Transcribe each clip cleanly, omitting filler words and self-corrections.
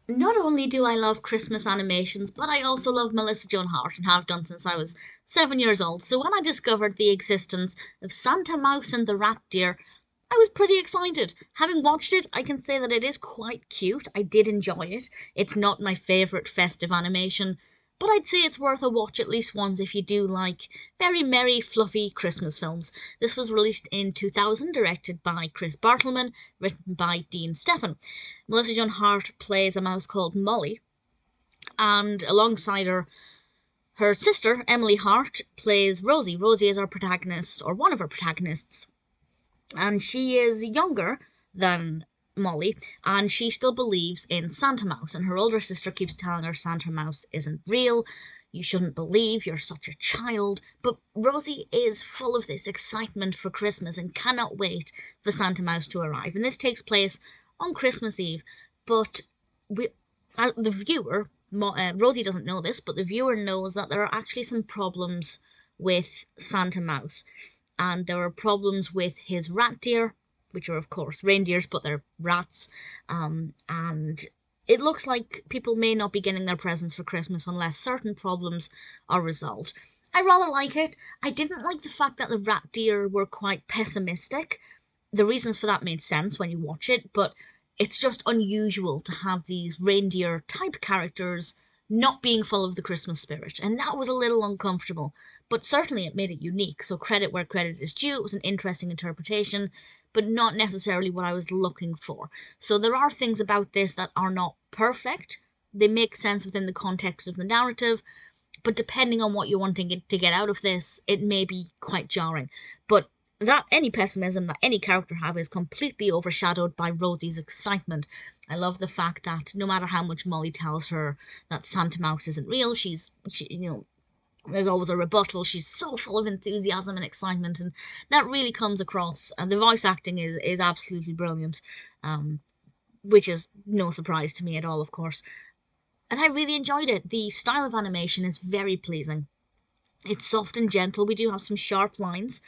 Not only do I love Christmas animations, but I also love Melissa Joan Hart and have done since I was 7 years old. So when I discovered the existence of Santa Mouse and the Ratdeer, I was pretty excited. Having watched it, I can say that it is quite cute. I did enjoy it. It's not my favourite festive animation, but I'd say it's worth a watch at least once if you do like very merry, fluffy Christmas films. This was released in 2000, directed by Chris Bartleman, written by Dean Stefan. Melissa Joan Hart plays a mouse called Molly, and alongside her sister, Emily Hart, plays Rosie. Rosie is our protagonist, or one of our protagonists, and she is younger than Molly, and she still believes in Santa Mouse, and her older sister keeps telling her Santa Mouse isn't real, you shouldn't believe, you're such a child. But Rosie is full of this excitement for Christmas and cannot wait for Santa Mouse to arrive. And this takes place on Christmas Eve, but we, the viewer, Rosie doesn't know this, but the viewer knows that there are actually some problems with Santa Mouse, and there are problems with his rat deer, which are of course reindeers, but they're rats, and it looks like people may not be getting their presents for Christmas unless certain problems are resolved. I rather like it. I didn't like the fact that the rat deer were quite pessimistic. The reasons for that made sense when you watch it, but it's just unusual to have these reindeer type characters not being full of the Christmas spirit, and that was a little uncomfortable, but certainly it made it unique, so credit where credit is due. It was an interesting interpretation, but not necessarily what I was looking for. So there are things about this that are not perfect. They make sense within the context of the narrative, but depending on what you're wanting to get out of this, it may be quite jarring. But that any pessimism that any character have is completely overshadowed by Rosie's excitement. I love the fact that no matter how much Molly tells her that Santa Mouse isn't real, there's always a rebuttal. She's so full of enthusiasm and excitement, and that really comes across. And the voice acting is absolutely brilliant, which is no surprise to me at all, of course. And I really enjoyed it. The style of animation is very pleasing. It's soft and gentle. We do have some sharp lines,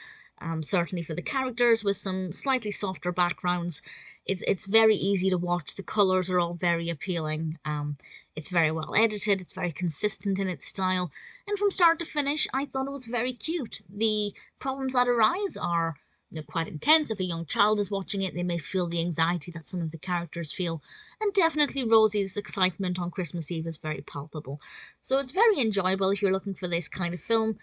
certainly for the characters, with some slightly softer backgrounds. It's very easy to watch. The colours are all very appealing. It's very well edited. It's very consistent in its style. And from start to finish, I thought it was very cute. The problems that arise are quite intense. If a young child is watching it, they may feel the anxiety that some of the characters feel. And definitely Rosie's excitement on Christmas Eve is very palpable. So it's very enjoyable if you're looking for this kind of film.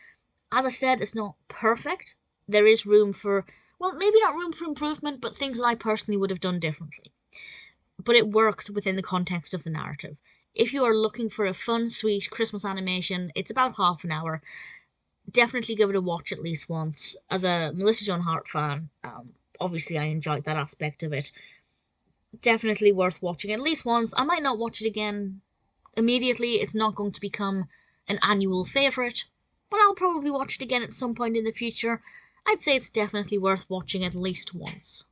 As I said, it's not perfect. There is room for, well, maybe not room for improvement, but things that I personally would have done differently. But it worked within the context of the narrative. If you are looking for a fun, sweet Christmas animation, it's about half an hour. Definitely give it a watch at least once. As a Melissa Joan Hart fan, obviously I enjoyed that aspect of it. Definitely worth watching at least once. I might not watch it again immediately. It's not going to become an annual favourite, but I'll probably watch it again at some point in the future. I'd say it's definitely worth watching at least once.